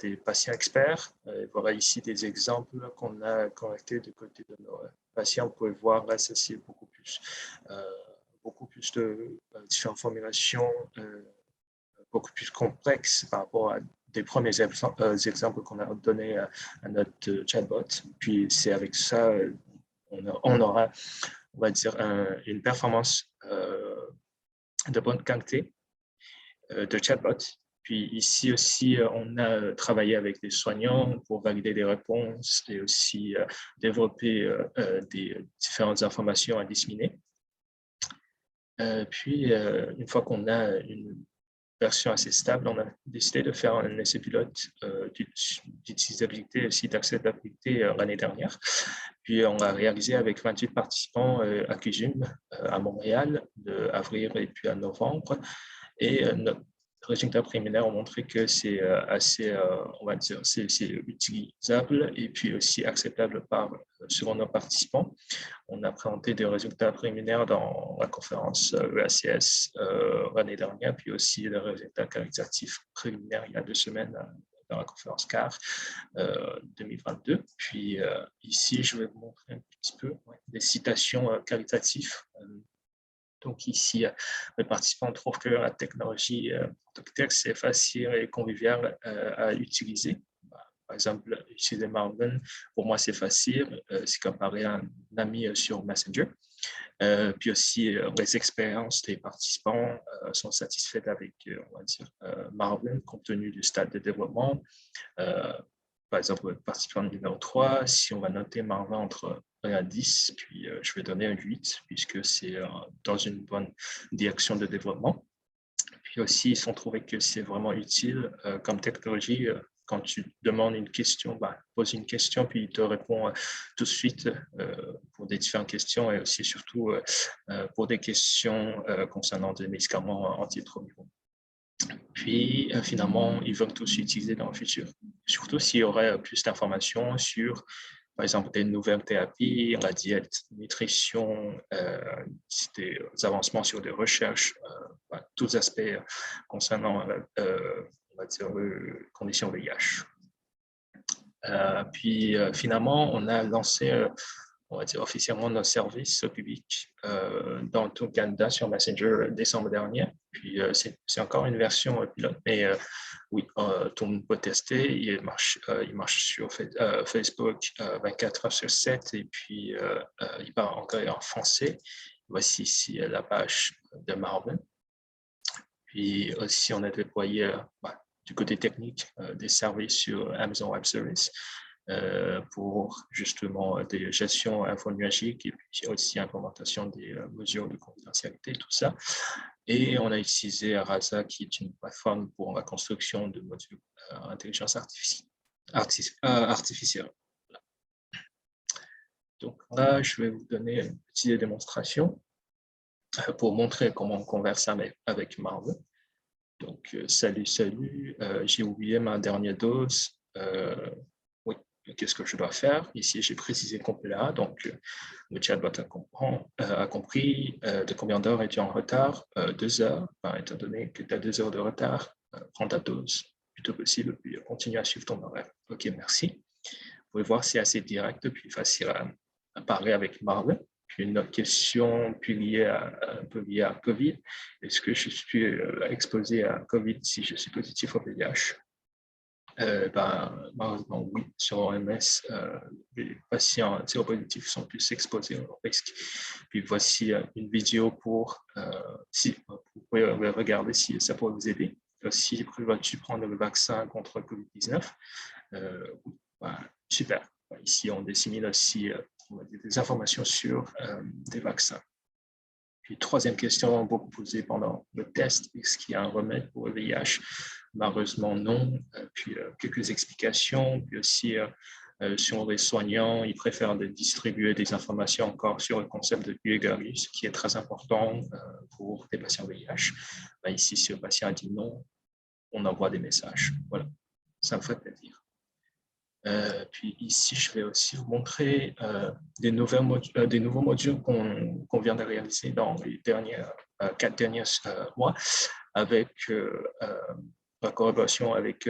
des patients experts. Voilà ici des exemples qu'on a collectés du côté de nos patients. Vous pouvez voir, là, c'est beaucoup plus de différentes formulations, beaucoup plus complexe par rapport à des premiers exemples qu'on a donnés à notre chatbot. Puis c'est avec ça, on aura, on va dire, une performance de bonne qualité de chatbot. Puis ici aussi, on a travaillé avec des soignants pour valider des réponses et aussi développer des différentes informations à disséminer. Puis, une fois qu'on a une version assez stable, on a décidé de faire un essai pilote d'utilisabilité et aussi d'acceptabilité l'année dernière. Puis, on l'a réalisé avec 28 participants à CUSUM à Montréal, de avril et puis à novembre. Et notre résultats préliminaires ont montré que c'est assez, on va dire, c'est utilisable et puis aussi acceptable selon nos participants. On a présenté des résultats préliminaires dans la conférence EACS l'année dernière, puis aussi des résultats qualitatifs préliminaires il y a 2 semaines dans la conférence CAR 2022. Puis ici, je vais vous montrer un petit peu des citations qualitatives. Donc ici, les participants trouvent que la technologie TalkText, c'est facile et convivial à utiliser. Par exemple, utiliser Marvin, pour moi, c'est facile. C'est comparé à un ami sur Messenger. Puis aussi, les expériences des participants sont satisfaites avec, on va dire, Marvin, compte tenu du stade de développement. Par exemple, le participant numéro 3, si on va noter Marvin entre 1 à 10, puis je vais donner un 8, puisque c'est dans une bonne direction de développement. Puis aussi, ils ont trouvé que c'est vraiment utile comme technologie. Quand tu demandes une question, pose une question, puis il te répond tout de suite pour des différentes questions et aussi surtout pour des questions concernant des médicaments antirétroviraux. Puis, finalement, ils vont tous utiliser dans le futur. Surtout s'il y aurait plus d'informations sur, par exemple, des nouvelles thérapies, la diète, la nutrition, des avancements sur des recherches, tous aspects concernant, on va dire, les conditions VIH. Puis, finalement, on a lancé on va dire officiellement nos services publics dans tout le Canada sur Messenger décembre dernier. Puis c'est encore une version pilote, mais oui, tout le monde peut tester. Il marche sur Facebook 24 heures sur 7 et puis il parle anglais et en français. Voici ici la page de Marvin. Puis aussi, on a déployé du côté technique des services sur Amazon Web Services. Pour justement des gestions infonuagiques et puis aussi implémentation des mesures de confidentialité, tout ça. Et on a utilisé Rasa, qui est une plateforme pour la construction de modules intelligence artificielle. Donc là, je vais vous donner une petite démonstration pour montrer comment on converse avec Marvin. Donc, salut, j'ai oublié ma dernière dose. Qu'est-ce que je dois faire? Ici, j'ai précisé complément. Donc, le chatbot a compris de combien d'heures es-tu en retard? 2 heures. Étant donné que tu as 2 heures de retard, prends ta dose le plus tôt possible, puis continue à suivre ton horaire. OK, merci. Vous pouvez voir, c'est assez direct, puis facile à parler avec Marvin. Puis une autre question un peu liée à COVID. Est-ce que je suis exposé à COVID si je suis positif au VIH? Malheureusement, oui, sur OMS, les patients séropositifs sont plus exposés au risque. Puis voici une vidéo pour, si vous pouvez regarder si ça pourrait vous aider. Si prévois-tu prendre le vaccin contre COVID-19? Super. Ici, on dissémine aussi des informations sur des vaccins. Puis, troisième question, beaucoup posée pendant le test, est-ce qu'il y a un remède pour le VIH? Malheureusement, non. Puis, quelques explications. Puis aussi, sur les soignants, ils préfèrent distribuer des informations encore sur le concept de bioégarie, ce qui est très important pour les patients VIH. Ici, si le patient a dit non, on envoie des messages. Voilà, ça me fait plaisir. Puis ici, je vais aussi vous montrer des nouveaux modules qu'on vient de réaliser dans les 4 derniers mois avec la collaboration avec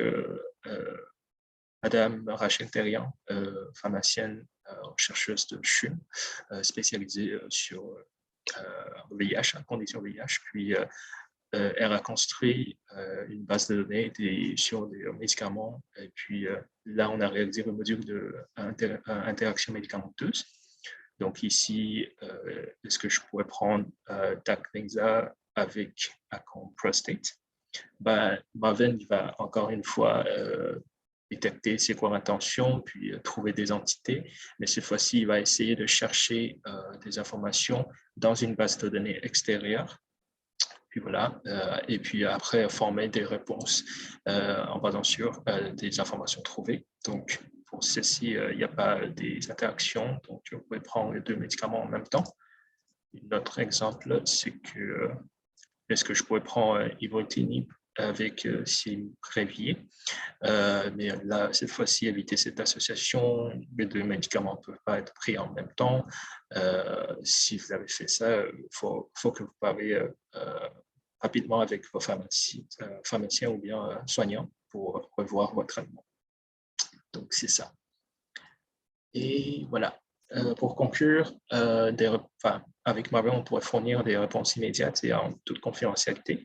Madame Rachel Terrian, pharmacienne, chercheuse de CHUM, spécialisée sur VIH, conditions VIH. Puis elle a construit une base de données sur des médicaments. Et puis là, on a réalisé le module d'interaction médicamenteuse. Donc ici, est-ce que je pourrais prendre Taclinza avec Acon Prostate? Marvin va encore une fois détecter c'est quoi l'intention, puis trouver des entités. Mais cette fois-ci, il va essayer de chercher des informations dans une base de données extérieure. Puis voilà, et puis après, former des réponses en basant sur des informations trouvées. Donc, pour ceci, il n'y a pas des interactions, donc vous pouvez prendre les deux médicaments en même temps. Un autre exemple, c'est que est-ce que je pourrais prendre Ivotinib avec Simprevier, mais là, cette fois-ci, éviter cette association. Les deux médicaments ne peuvent pas être pris en même temps. Si vous avez fait ça, il faut que vous parliez rapidement avec vos pharmaciens ou bien soignants pour revoir votre traitement. Donc, c'est ça. Et voilà. Pour conclure, avec Marvin, on pourrait fournir des réponses immédiates et en toute confidentialité.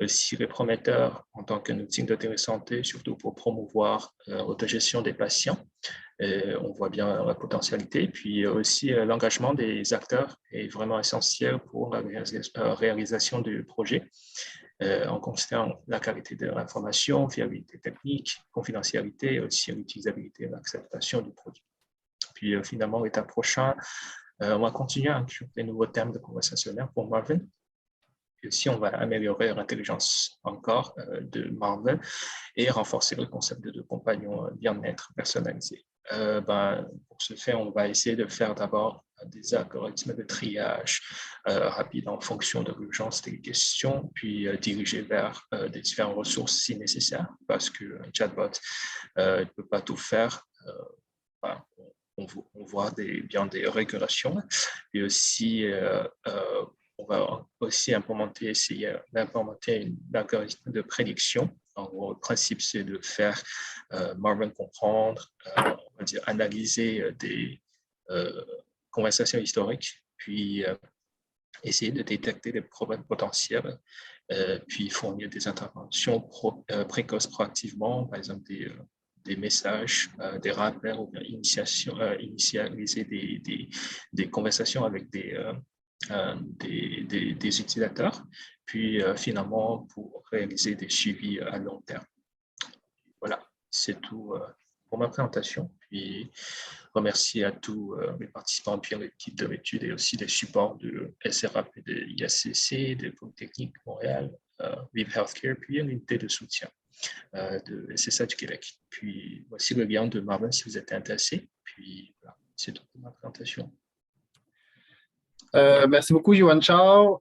S'il est prometteur en tant qu'un outil de télésanté, surtout pour promouvoir l'autogestion des patients. On voit bien la potentialité. Puis aussi, l'engagement des acteurs est vraiment essentiel pour la réalisation du projet, en considérant la qualité de l'information, fiabilité technique, confidentialité, aussi l'utilisabilité et l'acceptation du produit. Puis finalement, l'étape prochaine, on va continuer à inclure des nouveaux termes de conversationnel pour Marvin. Et aussi, on va améliorer l'intelligence encore de Marvin et renforcer le concept de compagnon bien-être personnalisé. Pour ce faire, on va essayer de faire d'abord des algorithmes de triage rapides en fonction de l'urgence des questions, puis diriger vers des différentes ressources si nécessaire, parce qu'un chatbot ne peut pas tout faire. On voit bien des régulations, et aussi on va aussi essayer d'implémenter un algorithme de prédiction. En le principe, c'est de faire Marvin comprendre, on va dire analyser des conversations historiques, puis essayer de détecter des problèmes potentiels, puis fournir des interventions précoces proactivement, par exemple des messages, des rappels ou bien initialiser des conversations avec des utilisateurs, puis finalement pour réaliser des suivis à long terme. Voilà, c'est tout pour ma présentation. Puis remercier à tous les participants, puis à l'équipe de l'étude et aussi des supports de SRAP, de IACC, de Polytechnique Montréal, Vive Healthcare, puis l'unité de soutien de SSA du Québec. Puis voici le lien de Marvin si vous êtes intéressé. Puis voilà, c'est tout pour ma présentation. Merci beaucoup, Yuan Chao.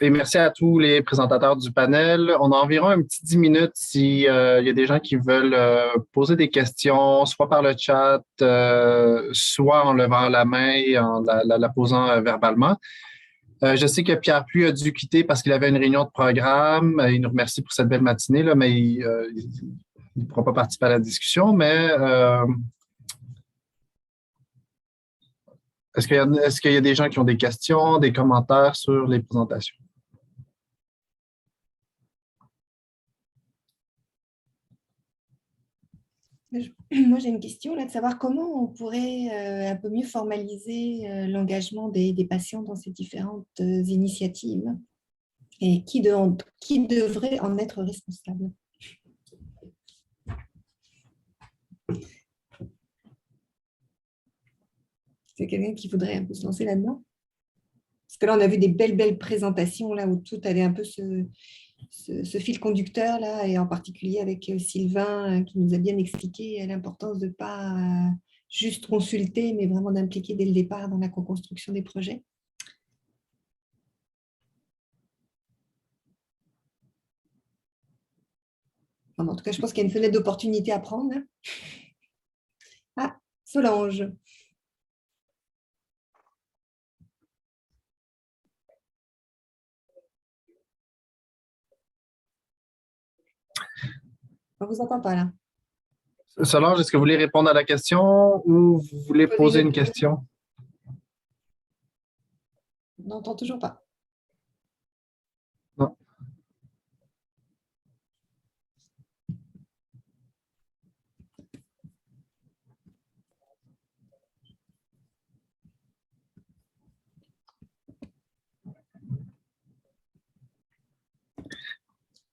Et merci à tous les présentateurs du panel. On a environ un petit 10 minutes s'il y a des gens qui veulent poser des questions, soit par le chat, soit en levant la main et en la posant verbalement. Je sais que Pierre Pluie a dû quitter parce qu'il avait une réunion de programme. Il nous remercie pour cette belle matinée, là, mais il ne pourra pas participer à la discussion. Mais est-ce qu'il y a des gens qui ont des questions, des commentaires sur les présentations? Moi, j'ai une question là, de savoir comment on pourrait un peu mieux formaliser l'engagement des patients dans ces différentes initiatives et qui devrait en être responsable. C'est quelqu'un qui voudrait un peu se lancer là-dedans? Parce que là, on a vu des belles présentations là où tout avait un peu ce fil conducteur là, et en particulier avec Sylvain qui nous a bien expliqué l'importance de ne pas juste consulter, mais vraiment d'impliquer dès le départ dans la co-construction des projets. En tout cas, je pense qu'il y a une fenêtre d'opportunité à prendre. Là. Ah, Solange. On ne vous entend pas là. Solange, est-ce que vous voulez répondre à la question ou vous voulez poser une question? On n'entend toujours pas.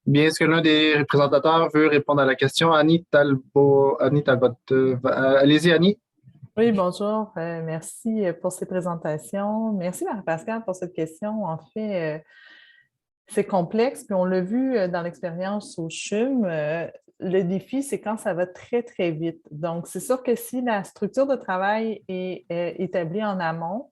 Bien, est-ce que l'un des représentateurs veut répondre à la question? Annie Talbot, allez-y, Annie. Oui, bonjour. Merci pour ces présentations. Merci, Marie-Pascale, pour cette question. En fait, c'est complexe, puis on l'a vu dans l'expérience au CHUM. Le défi, c'est quand ça va très, très vite. Donc, c'est sûr que si la structure de travail est établie en amont,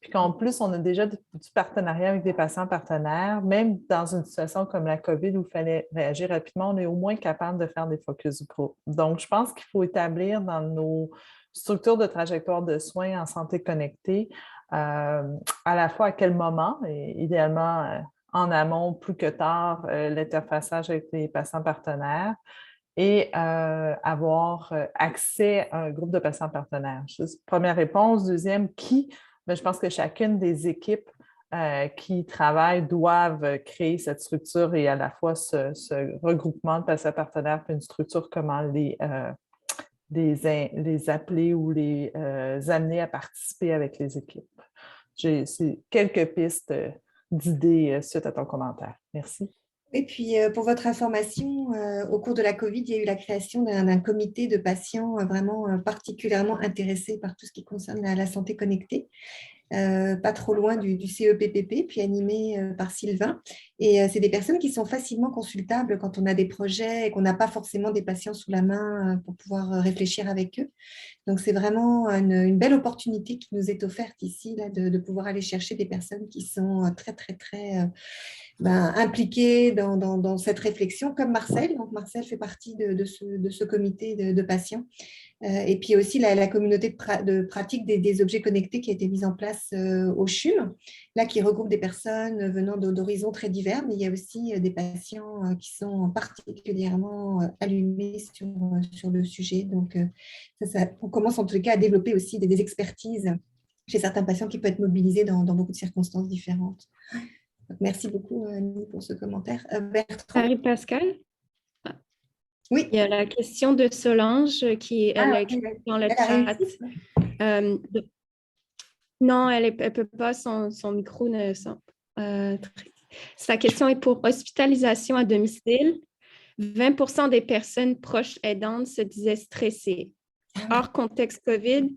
puis qu'en plus, on a déjà du partenariat avec des patients partenaires, même dans une situation comme la COVID où il fallait réagir rapidement, on est au moins capable de faire des focus group. Donc, je pense qu'il faut établir dans nos structures de trajectoire de soins en santé connectée à la fois à quel moment, et idéalement en amont plus que tard, l'interfaçage avec les patients partenaires et avoir accès à un groupe de patients partenaires. Première réponse. Deuxième, qui? Bien, je pense que chacune des équipes qui travaillent doivent créer cette structure et à la fois ce regroupement de patients partenaires puis une structure, comment les appeler ou les amener à participer avec les équipes. J'ai quelques pistes d'idées suite à ton commentaire. Merci. Et puis, pour votre information, au cours de la COVID, il y a eu la création d'un comité de patients vraiment particulièrement intéressés par tout ce qui concerne la santé connectée. Pas trop loin du CEPPP, puis animé par Sylvain. Et c'est des personnes qui sont facilement consultables quand on a des projets et qu'on n'a pas forcément des patients sous la main pour pouvoir réfléchir avec eux. Donc, c'est vraiment une belle opportunité qui nous est offerte ici, là, de pouvoir aller chercher des personnes qui sont très, très, très impliquées dans cette réflexion, comme Marcel. Donc, Marcel fait partie de ce comité de patients. Et puis aussi la communauté de pratique des objets connectés qui a été mise en place au CHUM, là qui regroupe des personnes venant d'horizons très divers, mais il y a aussi des patients qui sont particulièrement allumés sur le sujet. Donc, on commence en tout cas à développer aussi des expertises chez certains patients qui peuvent être mobilisés dans beaucoup de circonstances différentes. Donc, merci beaucoup, Annie, pour ce commentaire. Bertrand? Marie-Pascale? Oui. Il y a la question de Solange qui elle a écrit dans le chat. Non, elle ne peut pas, son micro ne sent. Sa question est pour hospitalisation à domicile. 20% des personnes proches aidantes se disaient stressées. Hors contexte COVID,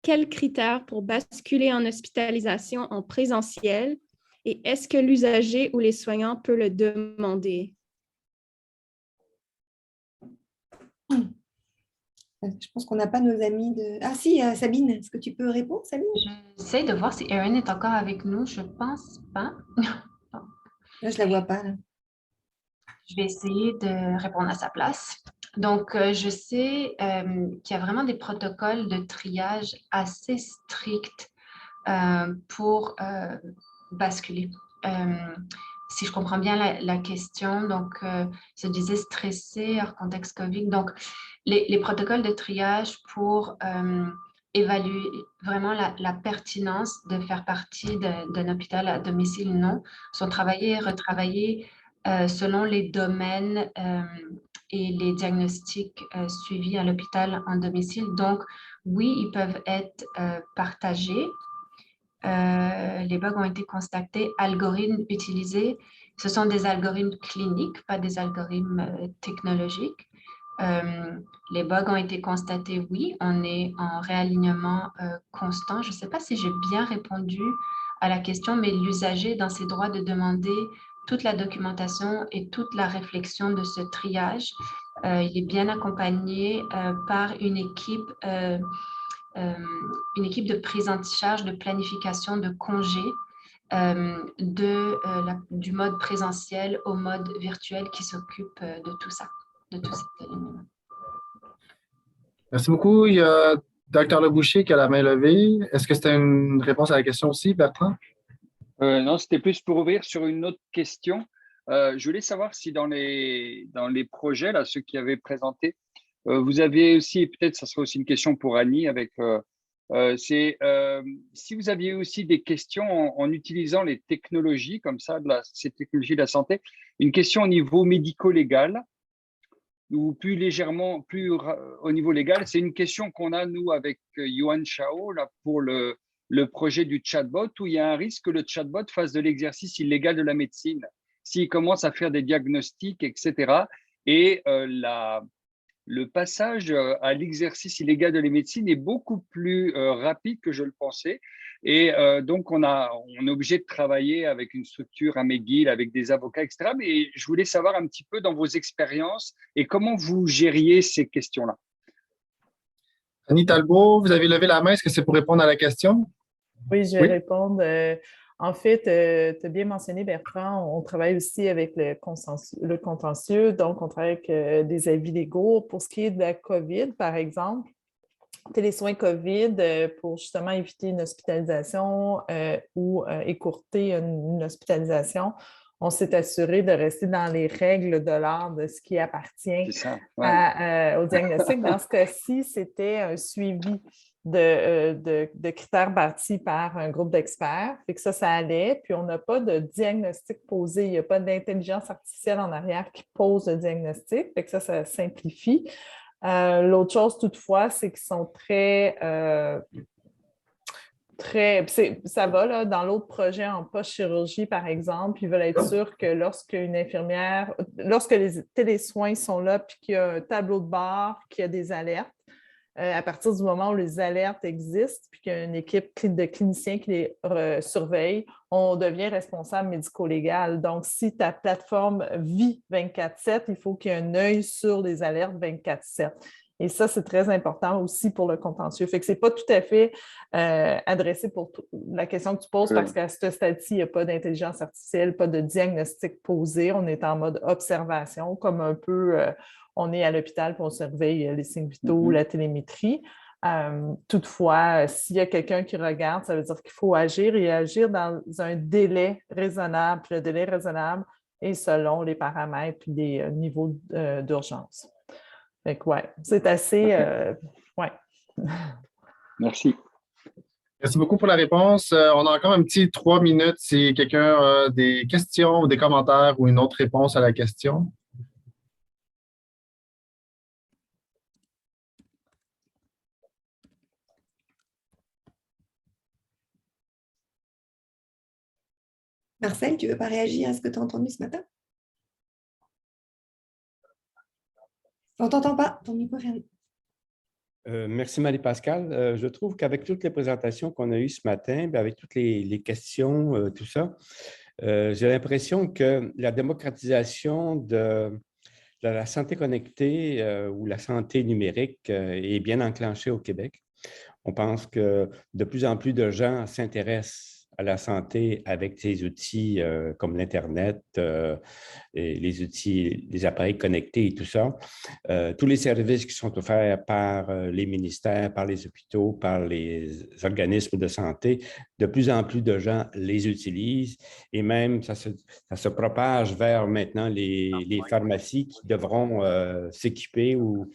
quels critères pour basculer en hospitalisation en présentiel et est-ce que l'usager ou les soignants peut le demander? Je pense qu'on n'a pas nos amis de… Ah si, Sabine, est-ce que tu peux répondre, Sabine? J'essaie de voir si Erin est encore avec nous. Je pense pas. Là, je ne la vois pas. Là. Je vais essayer de répondre à sa place. Donc, je sais qu'il y a vraiment des protocoles de triage assez stricts pour basculer. Si je comprends bien la question, donc, je disais stressé hors contexte COVID. Donc, les protocoles de triage pour évaluer vraiment la pertinence de faire partie d'un hôpital à domicile ou non sont travaillés et retravaillés selon les domaines et les diagnostics suivis à l'hôpital en domicile. Donc, oui, ils peuvent être partagés. Les bugs ont été constatés, algorithmes utilisés. Ce sont des algorithmes cliniques, pas des algorithmes technologiques. Les bugs ont été constatés, oui, on est en réalignement constant. Je ne sais pas si j'ai bien répondu à la question, mais l'usager dans ses droits de demander toute la documentation et toute la réflexion de ce triage. Il est bien accompagné par une équipe de prise en charge, de planification, de congé, du mode présentiel au mode virtuel qui s'occupe de tout ça, de tout cet élément. Merci beaucoup. Il y a Dr. Leboucher qui a la main levée. Est-ce que c'était une réponse à la question aussi, Bertrand? Non, c'était plus pour ouvrir sur une autre question. Je voulais savoir si dans les projets, là, ceux qui avaient présenté, vous avez aussi, peut-être ça serait aussi une question pour Annie, si vous aviez aussi des questions en utilisant les technologies comme ça, ces technologies de la santé, une question au niveau médico-légal ou plus légèrement, au niveau légal, c'est une question qu'on a, nous, avec Yuan Shao, là, pour le projet du chatbot, où il y a un risque que le chatbot fasse de l'exercice illégal de la médecine. s'ils commencent à faire des diagnostics, etc. Et le passage à l'exercice illégal de la médecine est beaucoup plus rapide que je le pensais. Et donc, on est obligé de travailler avec une structure à McGill, avec des avocats, etc. Mais je voulais savoir un petit peu dans vos expériences et comment vous gériez ces questions-là. Annie Talbot, vous avez levé la main. Est-ce que c'est pour répondre à la question? Oui, je vais répondre. En fait, tu as bien mentionné, Bertrand, on travaille aussi avec le contentieux, donc on travaille avec des avis légaux. Pour ce qui est de la COVID, par exemple, télésoins COVID, pour justement éviter une hospitalisation ou écourter une hospitalisation, on s'est assuré de rester dans les règles de l'art de ce qui appartient au diagnostic. Dans ce cas-ci, c'était un suivi de critères bâtis par un groupe d'experts. Fait que ça allait. Puis on n'a pas de diagnostic posé. Il n'y a pas d'intelligence artificielle en arrière qui pose le diagnostic. Fait que ça simplifie. L'autre chose, toutefois, c'est qu'ils sont très ça va, là, dans l'autre projet en post-chirurgie, par exemple, ils veulent être sûrs que lorsque les télésoins sont là, puis qu'il y a un tableau de bord, qu'il y a des alertes, à partir du moment où les alertes existent, puis qu'il y a une équipe de cliniciens qui les surveille, on devient responsable médico-légal. Donc, si ta plateforme vit 24/7, il faut qu'il y ait un œil sur les alertes 24/7. Et ça, c'est très important aussi pour le contentieux. Fait que ce n'est pas tout à fait adressé pour la question que tu poses, parce qu'à ce stade-ci, il n'y a pas d'intelligence artificielle, pas de diagnostic posé. On est en mode observation, comme un peu on est à l'hôpital et on surveille les signes vitaux, la télémétrie. Toutefois, s'il y a quelqu'un qui regarde, ça veut dire qu'il faut agir et agir dans un délai raisonnable. Puis le délai raisonnable est selon les paramètres et les niveaux d'urgence. Fait que, c'est assez... Merci. Merci beaucoup pour la réponse. On a encore un petit 3 minutes si quelqu'un a des questions ou des commentaires ou une autre réponse à la question. Marcel, tu ne veux pas réagir à ce que tu as entendu ce matin? On ne t'entend pas, ton micro fermé. Merci Marie-Pascale. Je trouve qu'avec toutes les présentations qu'on a eues ce matin, avec toutes les questions, tout ça, j'ai l'impression que la démocratisation de la santé connectée ou la santé numérique est bien enclenchée au Québec. On pense que de plus en plus de gens s'intéressent à la santé avec ces outils comme l'Internet, et les outils, les appareils connectés et tout ça. Tous les services qui sont offerts par les ministères, par les hôpitaux, par les organismes de santé, de plus en plus de gens les utilisent et même ça se propage vers maintenant les pharmacies qui devront s'équiper ou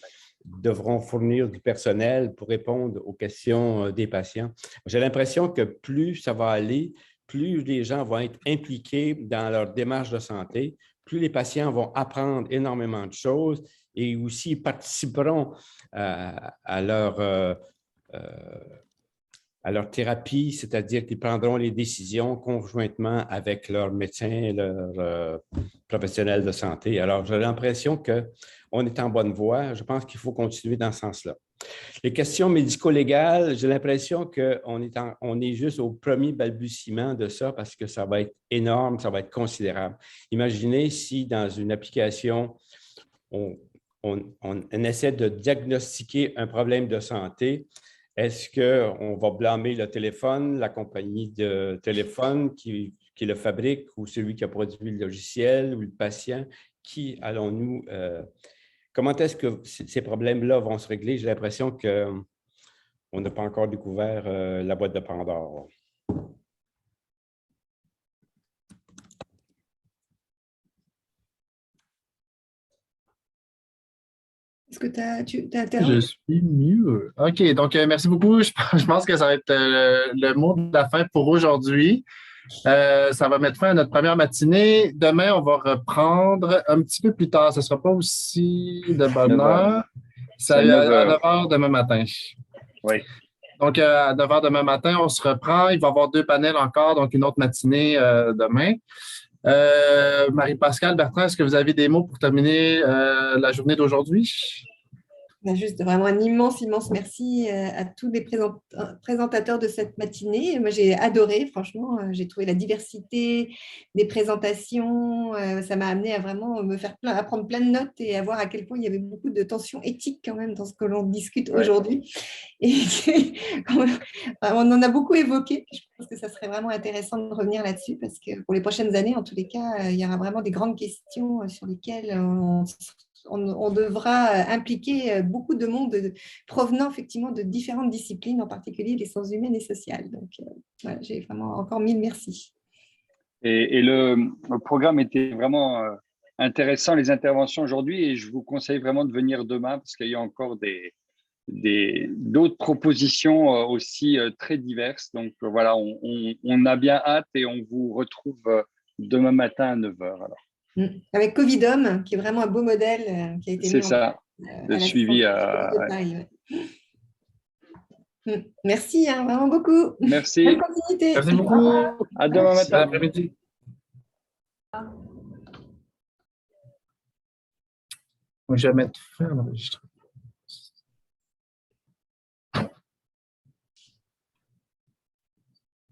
devront fournir du personnel pour répondre aux questions des patients. J'ai l'impression que plus ça va aller, plus les gens vont être impliqués dans leur démarche de santé, plus les patients vont apprendre énormément de choses et aussi participeront à leur thérapie, c'est-à-dire qu'ils prendront les décisions conjointement avec leur médecin, leur professionnel de santé. Alors, j'ai l'impression qu'on est en bonne voie. Je pense qu'il faut continuer dans ce sens-là. Les questions médico-légales, j'ai l'impression qu'on est juste au premier balbutiement de ça parce que ça va être énorme, ça va être considérable. Imaginez si dans une application, on essaie de diagnostiquer un problème de santé. Est-ce qu'on va blâmer le téléphone, la compagnie de téléphone qui le fabrique ou celui qui a produit le logiciel ou le patient? Qui allons-nous... comment est-ce que ces problèmes-là vont se régler? J'ai l'impression qu'on n'a pas encore découvert la boîte de Pandore. Est-ce que tu as interrompu? Je suis mieux. OK, donc merci beaucoup. Je pense que ça va être le mot de la fin pour aujourd'hui. Ça va mettre fin à notre première matinée. Demain, on va reprendre un petit peu plus tard. Ce ne sera pas aussi de bonne heure. C'est à 9 h demain matin. Oui. Donc, à 9 h demain matin, on se reprend. Il va y avoir 2 panels encore, donc une autre matinée demain. Marie-Pascale, Bertrand, est-ce que vous avez des mots pour terminer la journée d'aujourd'hui? Juste vraiment un immense, immense merci à tous les présentateurs de cette matinée. Moi, j'ai adoré, franchement. J'ai trouvé la diversité des présentations. Ça m'a amené à vraiment me faire à prendre plein de notes et à voir à quel point il y avait beaucoup de tensions éthiques quand même dans ce que l'on discute aujourd'hui. Et on en a beaucoup évoqué. Je pense que ça serait vraiment intéressant de revenir là-dessus parce que pour les prochaines années, en tous les cas, il y aura vraiment des grandes questions sur lesquelles on devra impliquer beaucoup de monde provenant effectivement de différentes disciplines, en particulier les sciences humaines et sociales. Donc, voilà, j'ai vraiment encore mille merci. Et le programme était vraiment intéressant, les interventions aujourd'hui, et je vous conseille vraiment de venir demain parce qu'il y a encore d'autres propositions aussi très diverses. Donc voilà, on a bien hâte et on vous retrouve demain matin à 9h. Alors. Avec Covidom, qui est vraiment un beau modèle qui a été mis en place. C'est ça, le suivi. Merci vraiment beaucoup. Merci. Bonne continuité. Merci beaucoup. À demain matin. Bon après-midi. Je vais mettre fin à l'enregistrement.